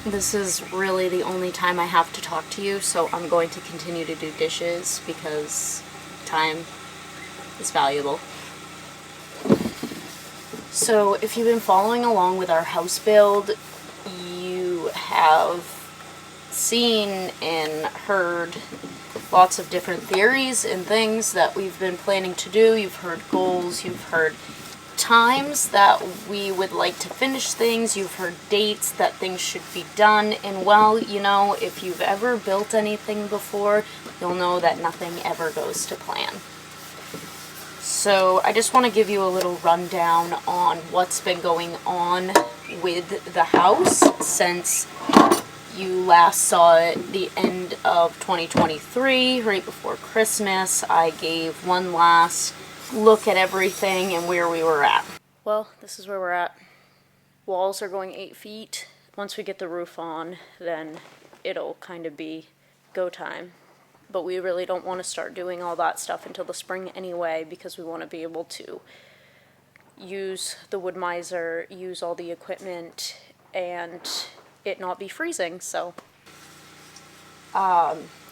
This is really the only time I have to talk to you, so I'm going to continue to do dishes because time is valuable. So if you've been following along with our house build, you have seen and heard lots of different theories and things that we've been planning to do. You've heard goals, you've heard times that we would like to finish things, you've heard dates that things should be done, and well, you know, if you've ever built anything before, you'll know that nothing ever goes to plan. So I just want to give you a little rundown on what's been going on with the house since you last saw it the end of 2023, right before Christmas. I gave one last look at everything and where we were at. Well, this is where we're at. Walls are going 8 feet. Once we get the roof on, then it'll kind of be go time. But we really don't want to start doing all that stuff until the spring anyway, because we want to be able to use the wood miser, use all the equipment, and it not be freezing. So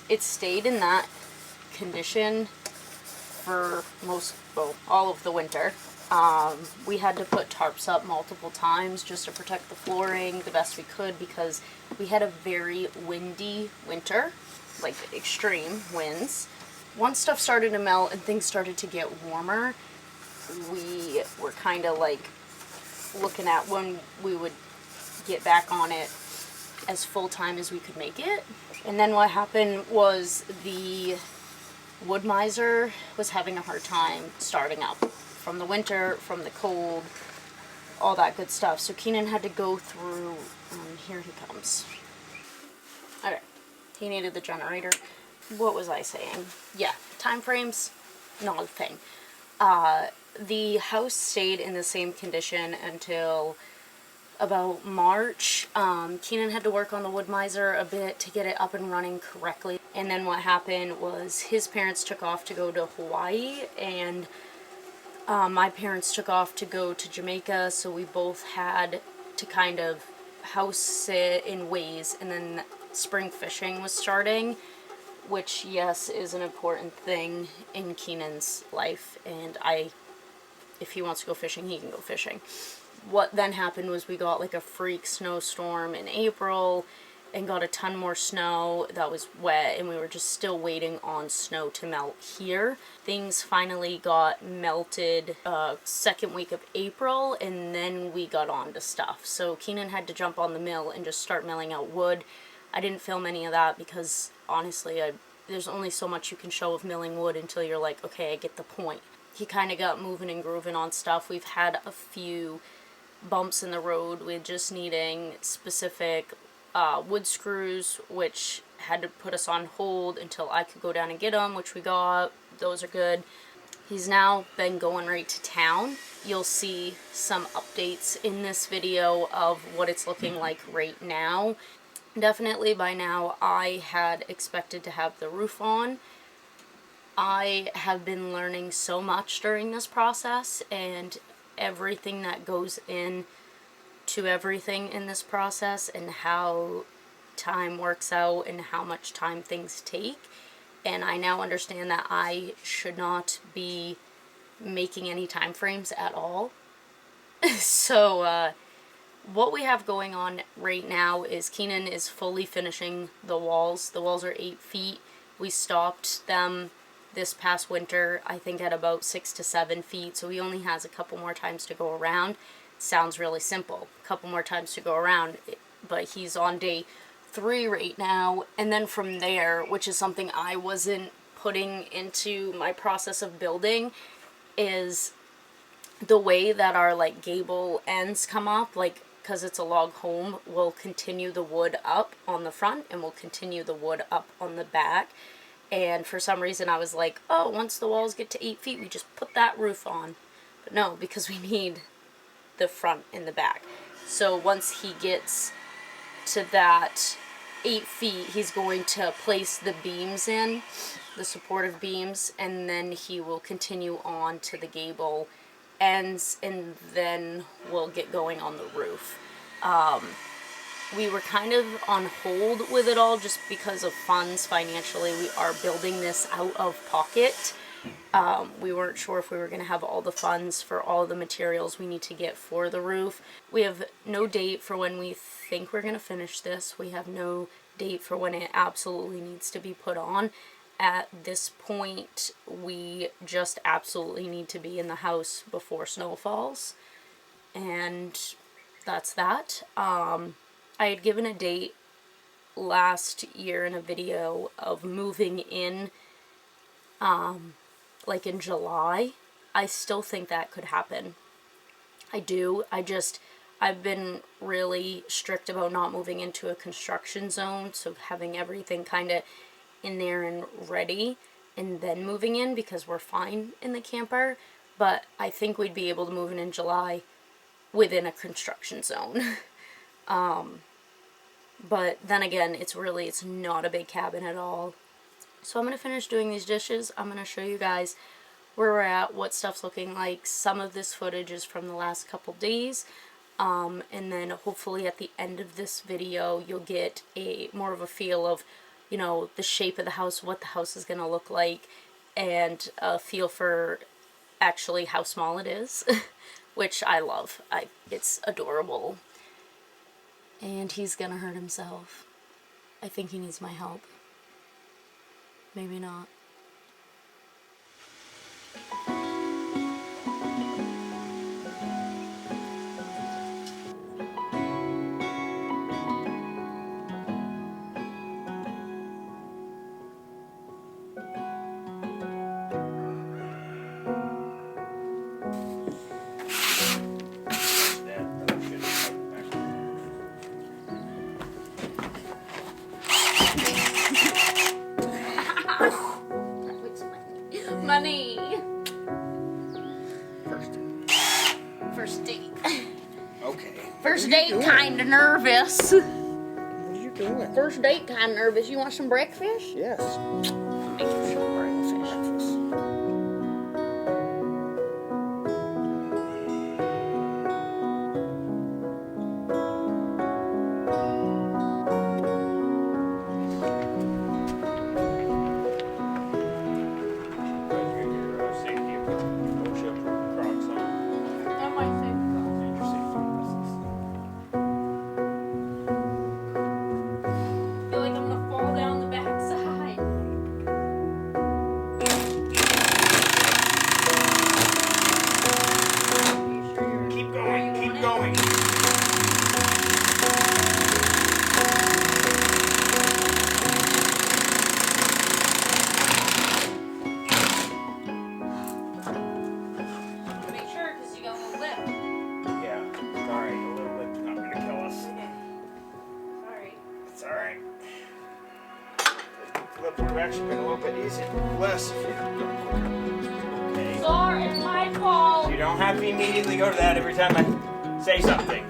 it stayed in that condition for all of the winter. We had to put tarps up multiple times just to protect the flooring the best we could because we had a very windy winter, like extreme winds. Once stuff started to melt and things started to get warmer, we were kind of like looking at when we would get back on it as full time as we could make it. And then what happened was the wood miser was having a hard time starting up from the winter, from the cold, all that good stuff. So Keenan had to go through, here he comes. Okay, he needed the generator. What was I saying? Yeah, time frames, not a thing. The house stayed in the same condition until about March. Keenan had to work on the wood miser a bit to get it up and running correctly. And then what happened was his parents took off to go to Hawaii, and my parents took off to go to Jamaica, so we both had to kind of house sit in ways, and then spring fishing was starting, which, yes, is an important thing in Keenan's life, and if he wants to go fishing, he can go fishing. What then happened was we got like a freak snowstorm in April and got a ton more snow that was wet, and we were just still waiting on snow to melt here. Things finally got melted second week of April, and then we got on to stuff. So Keenan had to jump on the mill and just start milling out wood. I didn't film any of that because honestly there's only so much you can show of milling wood until you're like, okay, I get the point. He kind of got moving and grooving on stuff. We've had a few bumps in the road with just needing specific wood screws, which had to put us on hold until I could go down and get them, which we got. Those are good. He's now been going right to town. You'll see some updates in this video of what it's looking like right now. Definitely by now I had expected to have the roof on. I have been learning so much during this process, and everything that goes in to everything in this process, and how time works out and how much time things take. And I now understand that I should not be making any time frames at all. So what we have going on right now is Keenan is fully finishing the walls. The walls are 8 feet. We stopped them this past winter, I think, at about 6 to 7 feet, so he only has a couple more times to go around. Sounds really simple, a couple more times to go around, but he's on day 3 right now. And then from there, which is something I wasn't putting into my process of building, is the way that our like gable ends come up, like because it's a log home, we'll continue the wood up on the front and we'll continue the wood up on the back. And for some reason I was like, oh, once the walls get to 8 feet, we just put that roof on. But no, because we need the front and the back. So once he gets to that 8 feet, he's going to place the beams in, the supportive beams, and then he will continue on to the gable ends, and then we'll get going on the roof. we were kind of on hold with it all just because of funds financially. We are building this out of pocket. We weren't sure if we were going to have all the funds for all the materials we need to get for the roof. We have no date for when we think we're going to finish this. We have no date for when it absolutely needs to be put on. At this point, we just absolutely need to be in the house before snow falls. And that's that. I had given a date last year in a video of moving in, like in July. I still think that could happen. I do. I've been really strict about not moving into a construction zone, so having everything kind of in there and ready, and then moving in, because we're fine in the camper. But I think we'd be able to move in July within a construction zone. But then again, it's not a big cabin at all. So I'm going to finish doing these dishes. I'm going to show you guys where we're at, what stuff's looking like. Some of this footage is from the last couple days. And then hopefully at the end of this video, you'll get more of a feel of, you know, the shape of the house, what the house is going to look like, and a feel for actually how small it is, which I love. It's adorable. And he's gonna hurt himself. I think he needs my help. Maybe not. Money. First date. Okay. First date, kinda nervous. What are you doing? First date, kinda nervous. You want some breakfast? Yes. Make you some breakfast. Would have actually been a little bit easier, less if you had gone quicker. Okay. Sorry, it's my fault. So you don't have to immediately go to that every time I say something.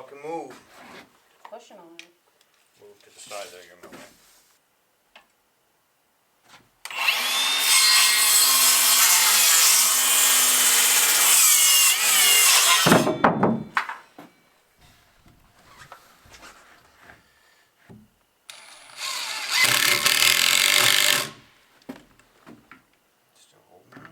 fucking move. Pushing on it. Move to the side there, you're in the way. Still holding.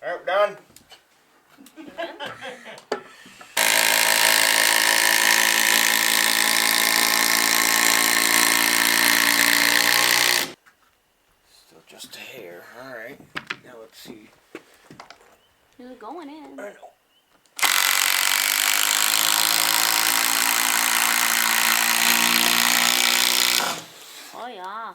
Alright, done. Still just a hair. Alright. Now let's see. You're going in. I know. Oh yeah.